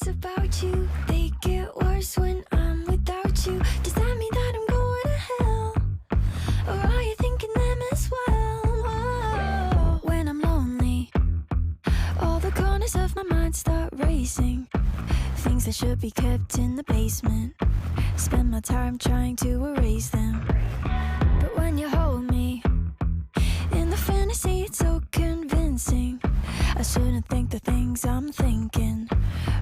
thoughts about you, they get worse when I'm without you. Does that mean that I'm going to hell? Or are you thinking them as well? Whoa. When I'm lonely, all the corners of my mind start racing. Things that should be kept in the basement, spend my time trying to erase them. But when you hold me in the fantasy, it's so convincing. I shouldn't think the things I'm thinking,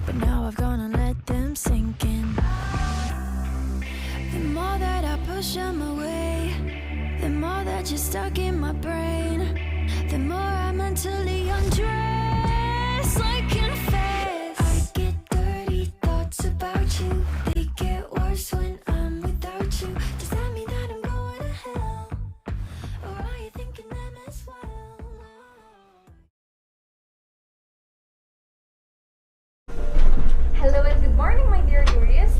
but now I've gone and let them sink in. The more that I push them away, the more that you're stuck in my brain, the more I mentally undress. Like confess, I get dirty thoughts about you, they get worse when I'm without you. Does that mean that I'm going to hell? Or are you thinking them as well? Hello and good morning, my dear tourists.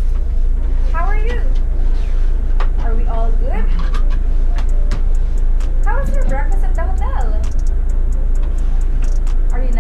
How are you? Are we all good? How was your breakfast at the hotel? Are you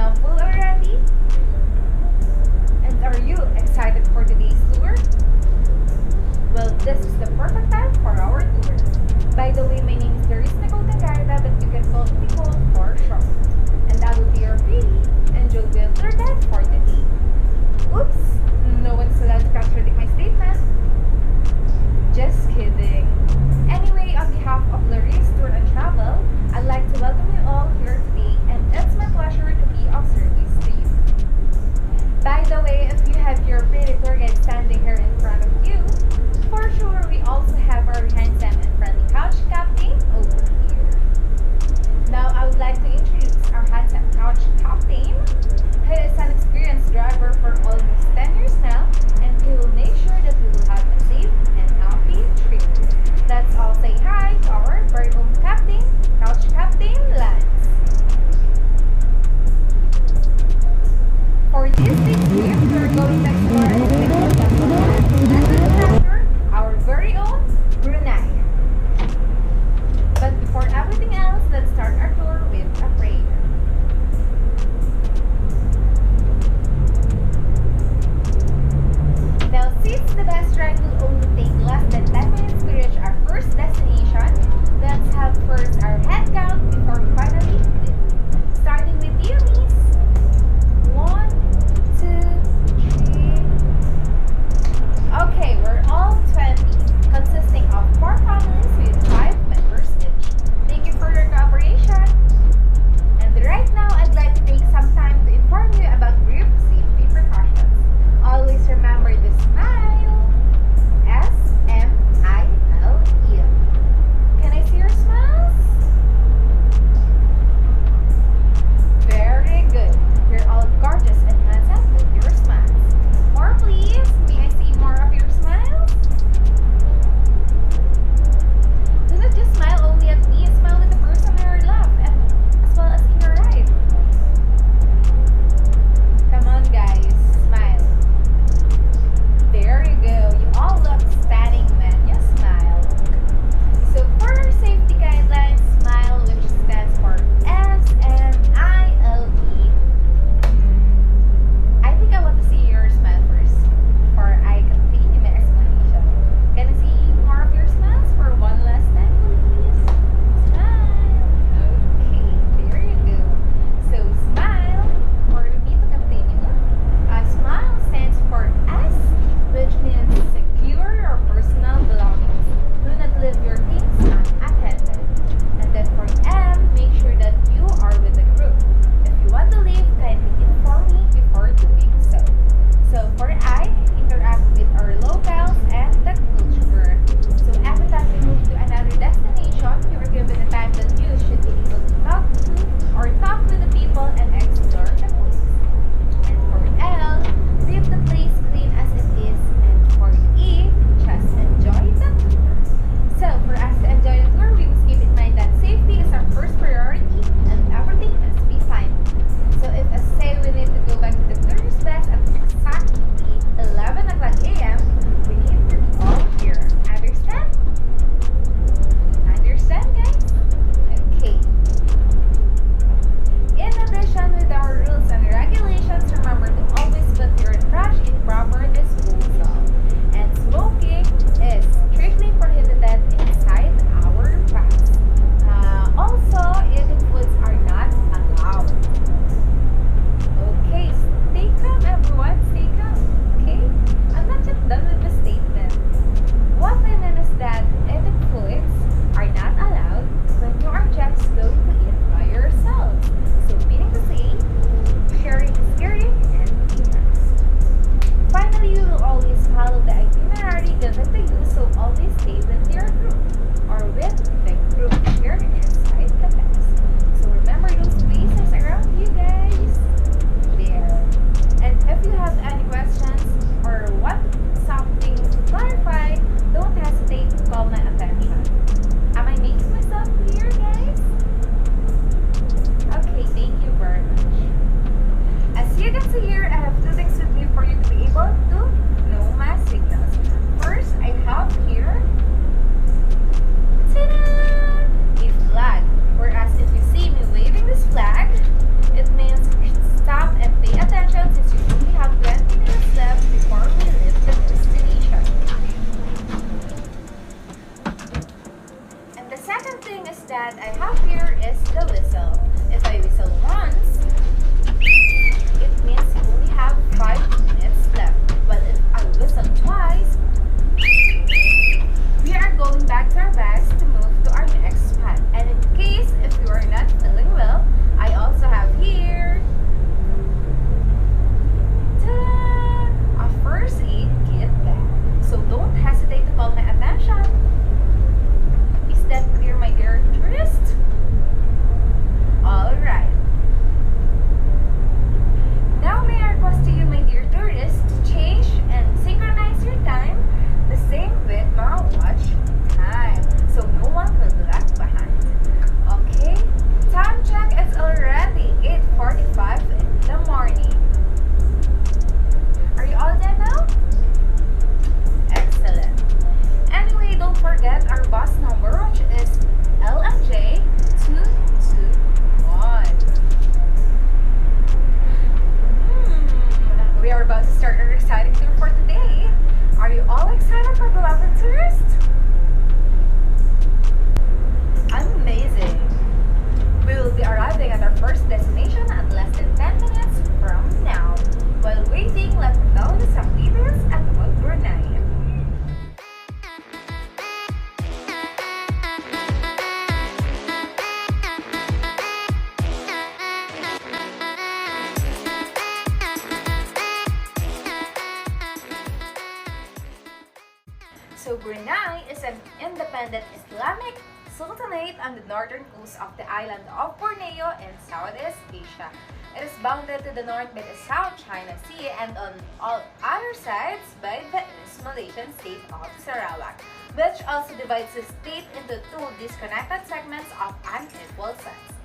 Brunei is an independent Islamic sultanate on the northern coast of the island of Borneo in Southeast Asia. It is bounded to the north by the South China Sea and on all other sides by the East Malaysian state of Sarawak, which also divides the state into two disconnected segments of unequal size.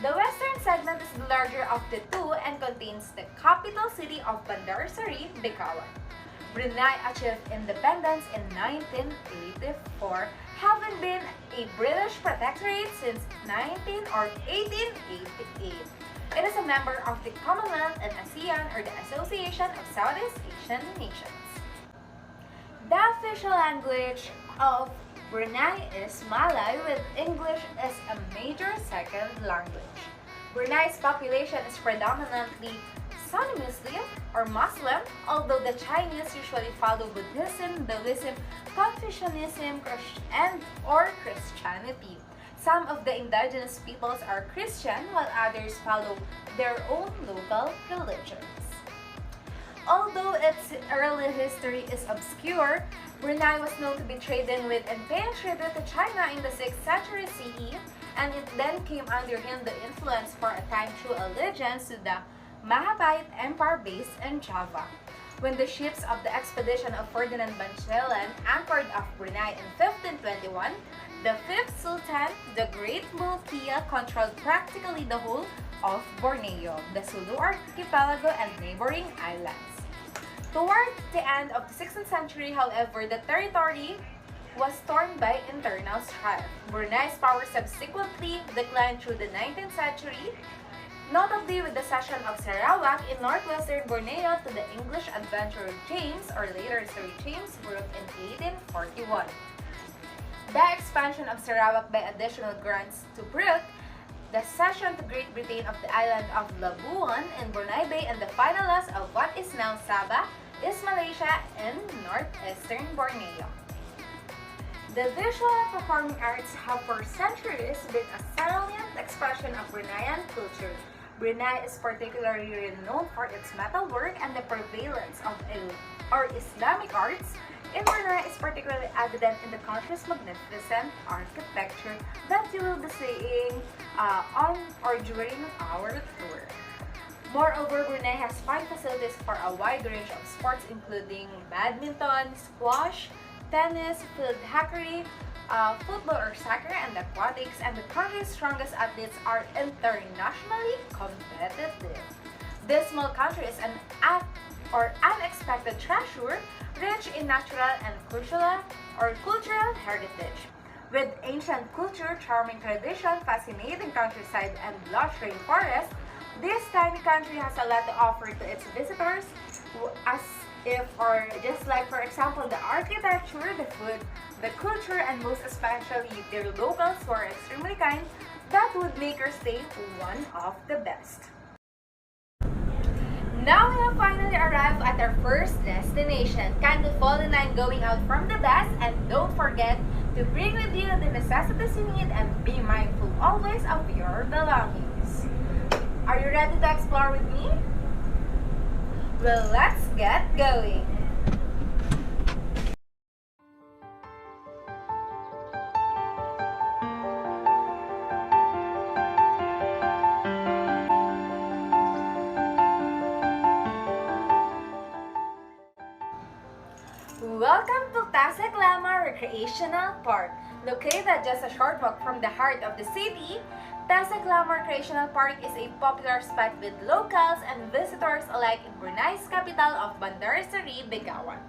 The western segment is the larger of the two and contains the capital city of Bandar Seri, Begawan. Brunei achieved independence in 1984, having been a British protectorate since 1888. It is a member of the Commonwealth and ASEAN, or the Association of Southeast Asian Nations. The official language of Brunei is Malay, with English as a major second language. Brunei's population is predominantly Sunni Muslim or Muslim, although the Chinese usually follow Buddhism, Taoism, Confucianism, or Christianity. Some of the indigenous peoples are Christian, while others follow their own local religions. Although its early history is obscure, Brunei was known to be trading with and paying tribute to China in the 6th century CE, and it then came under Hindu influence for a time through allegiance to the Mahabite Empire based in Java. When the ships of the expedition of Ferdinand Banchelan anchored off Brunei in 1521, the 5th Sultan, the Great Mulkia, controlled practically the whole of Borneo, the Sulu archipelago, and neighboring islands. Toward the end of the 16th century, however, the territory was torn by internal strife. Brunei's power subsequently declined through the 19th century, notably with the cession of Sarawak in northwestern Borneo to the English adventurer James, or later Sir James Brooke, in 1841. The expansion of Sarawak by additional grants to Brooke, the cession to Great Britain of the island of Labuan in Brunei Bay, and the final loss of what is now Sabah, East Malaysia, in northeastern Borneo. The visual and performing arts have for centuries been a salient expression of Bruneian culture. Brunei is particularly renowned for its metalwork, and the prevalence of Islamic arts in Brunei is particularly evident in the country's magnificent architecture that you will be seeing on or during our tour. Moreover, Brunei has fine facilities for a wide range of sports, including badminton, squash, tennis, field hockey, football or soccer, and aquatics, and the country's strongest athletes are internationally competitive. This small country is an unexpected treasure, rich in natural and cultural heritage. With ancient culture, charming tradition, fascinating countryside, and lush rainforest, this tiny country has a lot to offer to its visitors, just like, for example, the architecture, the food, the culture, and most especially their locals who are extremely kind, that would make your stay one of the best. Now we have finally arrived at our first destination. Kindly fall in line going out from the bus, and don't forget to bring with you the necessities you need, and be mindful always of your belongings. Are you ready to explore with me? Well, let's get going. Welcome to Tasik Lama Recreational Park. Located just a short walk from the heart of the city, Tasik Lama Recreational Park is a popular spot with locals and visitors alike in Brunei's capital of Bandar Seri, Begawan.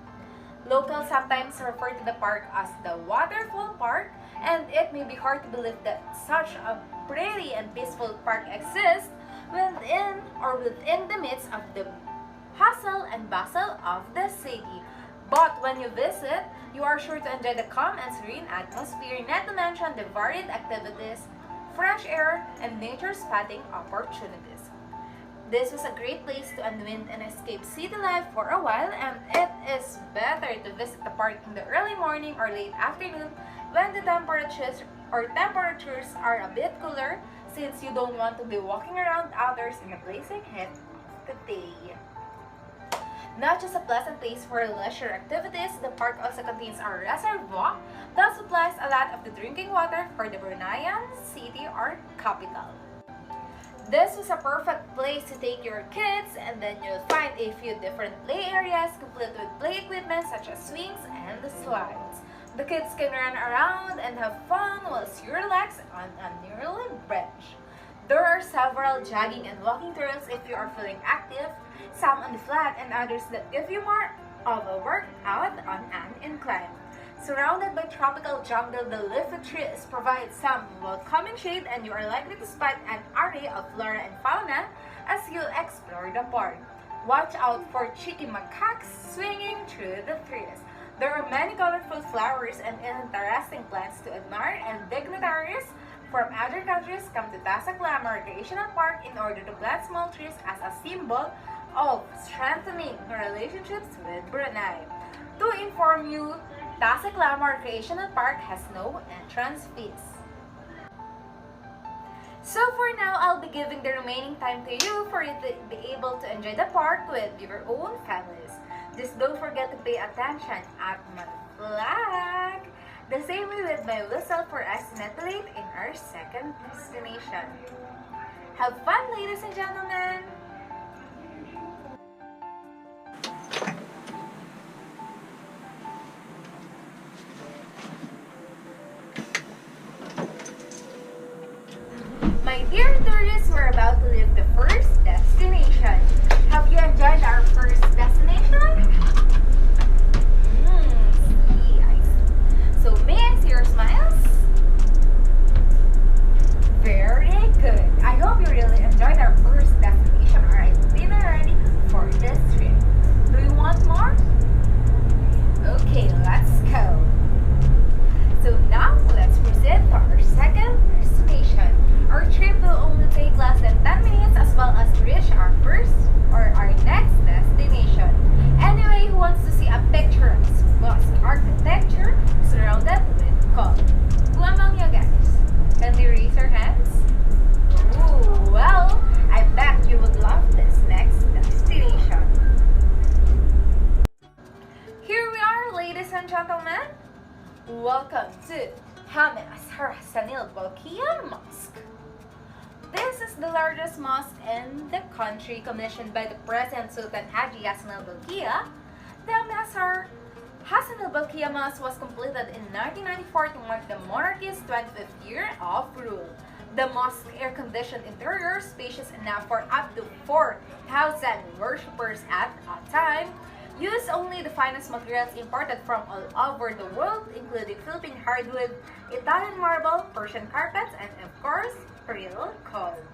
Locals sometimes refer to the park as the Waterfall Park, and it may be hard to believe that such a pretty and peaceful park exists within the midst of the hustle and bustle of the city. But when you visit, you are sure to enjoy the calm and serene atmosphere, not to mention the varied activities, fresh air, and nature spotting opportunities. This was a great place to unwind and escape city life for a while, and it is better to visit the park in the early morning or late afternoon when the temperatures are a bit cooler, since you don't want to be walking around outdoors in the blazing heat of the day. Not just a pleasant place for leisure activities, the park also contains a reservoir that supplies a lot of the drinking water for the Bruneian city or capital. This was a perfect place to take your kids, and then you'll find a few different play areas complete with play equipment such as swings and the slides. The kids can run around and have fun whilst you relax on a nearly bench. There are several jogging and walking trails if you are feeling active, some on the flat and others that give you more of a workout on an incline. Surrounded by tropical jungle, the leafy trees provide some welcoming shade, and you are likely to spot an array of flora and fauna as you explore the park. Watch out for cheeky macaques swinging through the trees. There are many colorful flowers and interesting plants to admire, and dignitaries from other countries come to Tasak Lama Recreational Park in order to plant small trees as a symbol of strengthening relationships with Brunei. To inform you, Tasak Lama Recreational Park has no entrance fees. So for now, I'll be giving the remaining time to you for you to be able to enjoy the park with your own families. Just don't forget to pay attention at my flag. The same way with my whistle for us not to late in our second destination. Have fun, ladies and gentlemen! My dear tourists, we're about to leave the first destination. Have you enjoyed our first destination? See, I see. So may I see your smiles? Very good. I hope you really enjoyed our first destination or itinerary for this trip. Do you want more? Okay, let's go. So now, let's proceed to our second destination. Our trip will only take less than 10 minutes as well as reach our first or our next destination. Anyway, who wants to see a picture of mosque architecture surrounded with gold? Who among you guys? Can you raise your hands? Ooh, well, I bet you would love this next destination. Here we are, ladies and gentlemen. Welcome to Hamid Azhar Hassanil Bolkiah Mosque. This is the largest mosque in the country, commissioned by the President Sultan Haji Hassan al-Bolkiah. The Hamid Hassan al-Bolkiah Mosque was completed in 1994 to mark the monarchy's 25th year of rule. The mosque's air-conditioned interior, spacious enough for up to 4,000 worshippers at a time, use only the finest materials imported from all over the world, including Philippine hardwood, Italian marble, Persian carpets, and of course, real gold.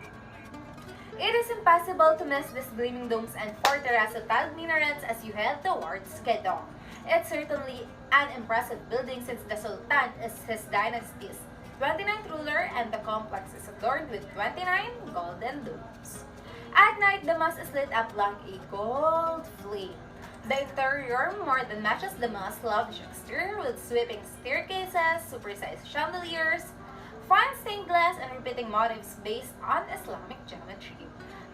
It is impossible to miss these gleaming domes and four terrace-tiled minarets as you head towards Kedah. It's certainly an impressive building since the Sultan is his dynasty's 29th ruler, and the complex is adorned with 29 golden domes. At night, the mosque is lit up like a gold flame. The interior more than matches the mosque's lavish exterior with sweeping staircases, supersized chandeliers, fine stained glass, and repeating motifs based on Islamic geometry.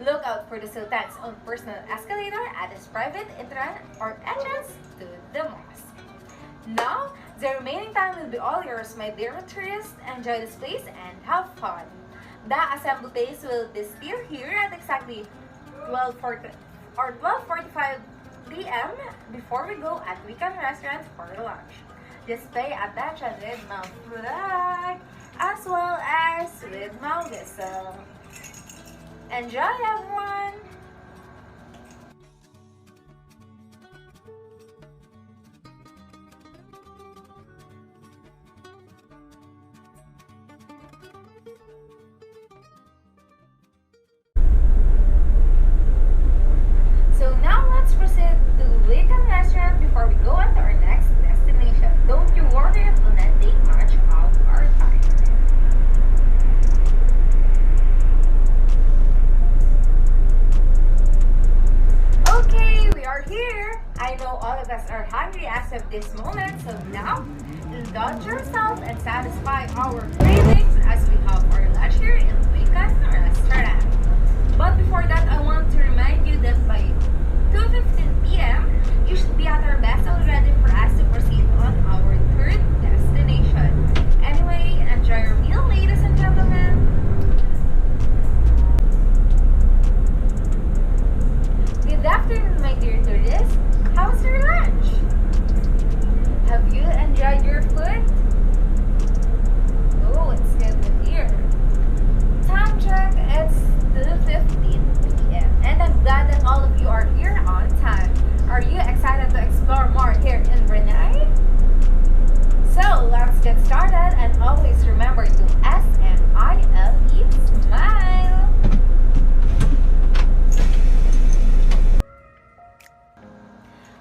Look out for the Sultan's own personal escalator at his private entrance to the mosque. Now, the remaining time will be all yours, my dear tourists. Enjoy this place and have fun. The assembly days will be still here at exactly 12:45 p.m. before we go at Weekend Restaurant for lunch. Just pay attention with my flag as well as with my whistle. Enjoy, everyone! So now let's proceed to Weekend Restaurant before we go on to our next destination. Don't you worry, it will not take much of our time. Okay, we are here. I know all of us are hungry as of this moment, so now indulge yourself and satisfy our cravings as we have our lunch here in Weekend Restaurant. But before that, I want to remind you that by 2:15 p.m.,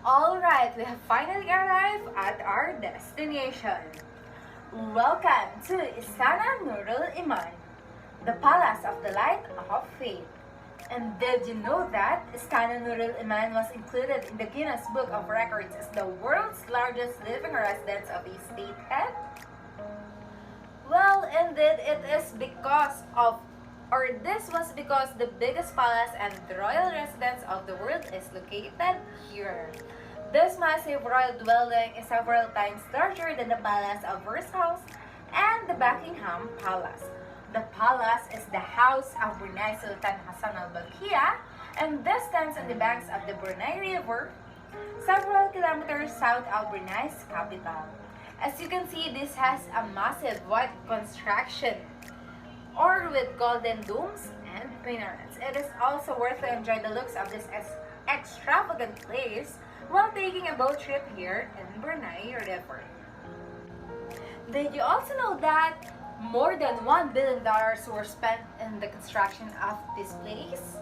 Alright, we have finally arrived at our destination. Welcome to Istana Nurul Iman, the Palace of the Light of Faith. And did you know that Istana Nurul Iman was included in the Guinness Book of Records as the world's largest living residence of a state head? Well, indeed, this was because the biggest palace and royal residence of the world is located here. This massive royal dwelling is several times larger than the Palace of Versailles and the Buckingham Palace. The palace is the house of Brunei Sultan Hassan al-Bolkiah, and this stands on the banks of the Brunei River, several kilometers south of Brunei's capital. As you can see, this has a massive white construction, or with golden domes and minarets. It is also worth to enjoy the looks of this extravagant place while taking a boat trip here in Brunei River. Did you also know that more than $1 billion were spent in the construction of this place?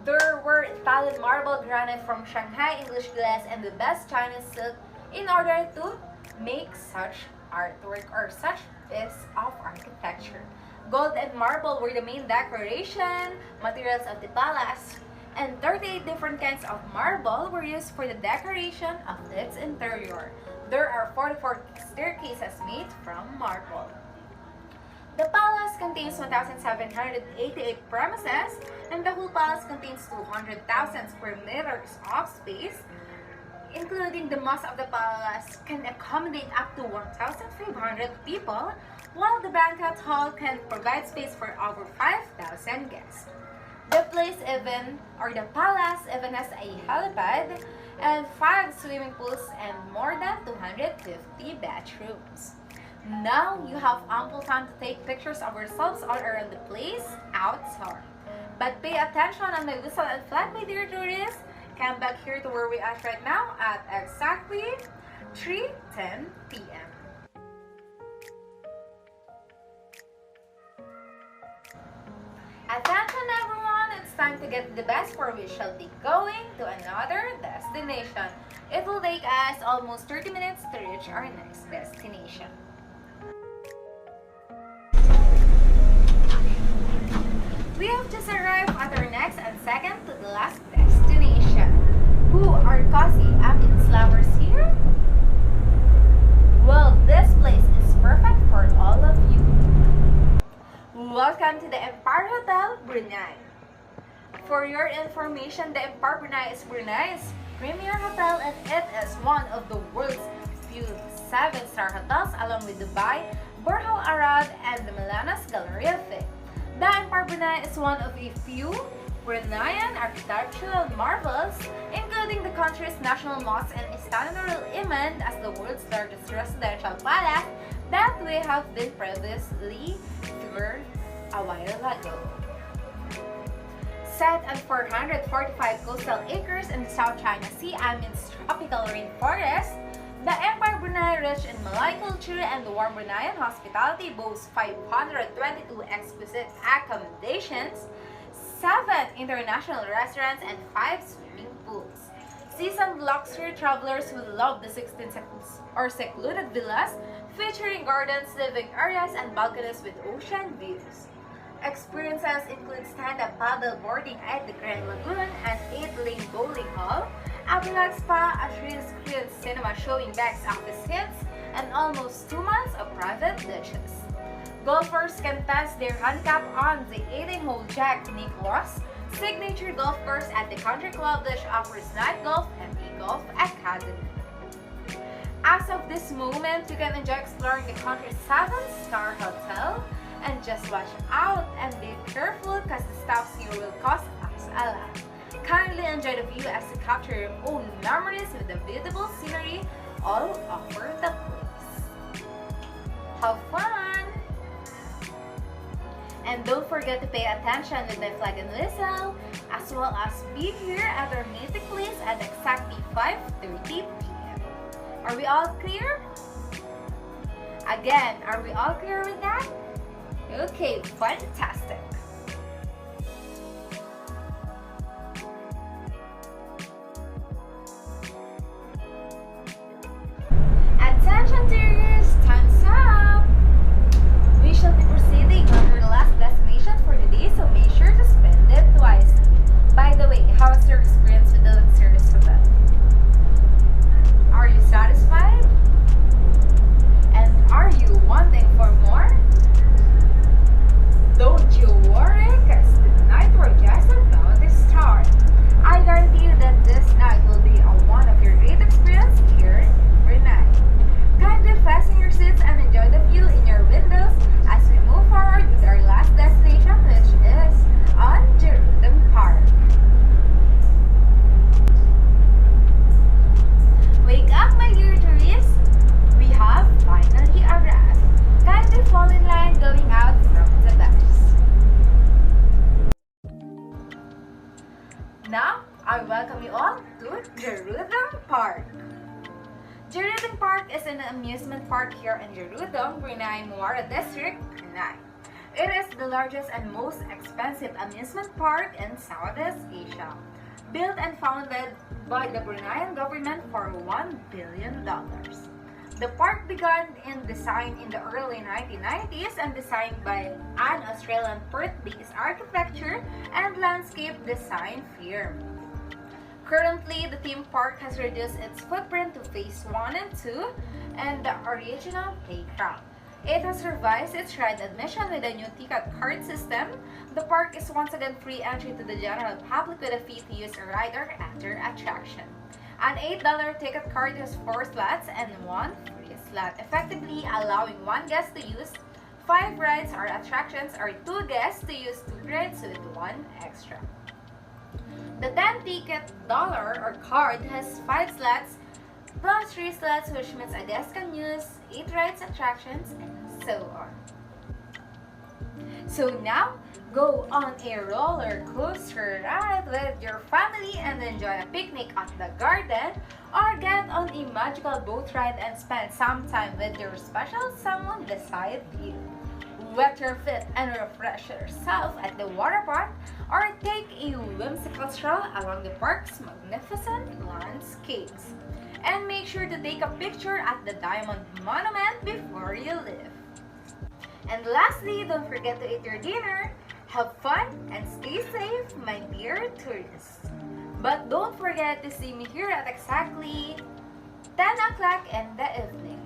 There were Italian marble, granite from Shanghai, English glass, and the best Chinese silk in order to make such artwork or such piece of architecture. Gold and marble were the main decoration materials of the palace, and 38 different kinds of marble were used for the decoration of its interior. There are 44 staircases made from marble. The palace contains 1,788 premises, and the whole palace contains 200,000 square meters of space, including the most of the palace can accommodate up to 1,500 people, while the banquet hall can provide space for over 5,000 guests. The palace even has a helipad and 5 swimming pools and more than 250 bathrooms. Now you have ample time to take pictures of yourselves all around the place outside. But pay attention on my whistle and flag, my dear tourists. Come back here to where we are right now at exactly 3:10 p.m. Attention everyone, it's time to get the best, for we shall be going to another destination. It will take us almost 30 minutes to reach our next destination. We have just arrived at our next and second to the last destination. Who are cozy ambience lovers here? Well, this place is perfect for all of you. Welcome to the Empire Hotel, Brunei. For your information, the Empire Brunei is Brunei's premier hotel, and it is one of the world's few 7-star hotels, along with Dubai, Burj Al Arab, and the Milan's Galleria Fig. The Empire Brunei is one of a few Bruneian architectural marvels, including the country's national mosque and Istana Nurul Iman as the world's largest residential palace that we have been previously through a while ago. Set on 445 coastal acres in the South China Sea amidst tropical rainforest, the Empire Brunei, rich in Malay culture and the warm Bruneian hospitality, boasts 522 exquisite accommodations, 7 international restaurants, and 5 swimming pools. Seasoned luxury travelers who love the 16 secluded villas featuring gardens, living areas, and balconies with ocean views. Experiences include stand-up paddle boarding at the Grand Lagoon, an 8-lane bowling hall, a relaxed spa, a screen cinema showing box office hits, and almost 2 months of private beaches. Golfers can test their handicap on the 18-hole Jack Nicklaus signature golf course at the country club, which offers night golf and a golf academy. As of this moment, you can enjoy exploring the country's 7-star hotel, and just watch out and be careful because the stops here will cost us a lot. Kindly enjoy the view as you capture your own memories with the beautiful scenery all over the place. Have fun! And don't forget to pay attention with my flag and whistle, as well as be here at our meeting place at exactly 5:30 p.m. Are we all clear? Again, are we all clear with that? Okay, fantastic! your experience with the luxurious hotel? Are you satisfied? And are you wanting for more? Don't you worry, cause the night we're just about to start. I guarantee you that this night will be one of your great experience here in Brunei. Kindly fasten your seats and enjoy the view in your windows as we move forward with our last destination, which is on Jerudong Park. Wake up, my dear tourists! We have finally arrived. Kindly fall in line going out from the bus. Now, I welcome you all to Jerudong Park. Jerudong Park is an amusement park here in Jerudong, Brunei, Muara District, Brunei. It is the largest and most expensive amusement park in Southeast Asia, built and founded by the Bruneian government for $1 billion. The park began in design in the early 1990s and designed by an Australian Perth-based architecture and landscape design firm. Currently, the theme park has reduced its footprint to phase 1 and 2 and the original playground. It has revised its ride admission with a new ticket card system. The park is once again free entry to the general public with a fee to use a ride or enter attraction. An $8 ticket card has 4 slots and 1 free slot, effectively allowing 1 guest to use 5 rides or attractions or 2 guests to use 2 rides with 1 extra. The 10 ticket dollar or card has 5 slots plus 3 slots, which means a guest can use 8 rides, attractions, and so on. So now, go on a roller coaster ride with your family and enjoy a picnic at the garden, or get on a magical boat ride and spend some time with your special someone beside you. Wet your feet and refresh yourself at the water park, or take a whimsical stroll along the park's magnificent landscapes. And make sure to take a picture at the Diamond Monument before you leave. And lastly, don't forget to eat your dinner, have fun, and stay safe, my dear tourists. But don't forget to see me here at exactly 10 o'clock in the evening.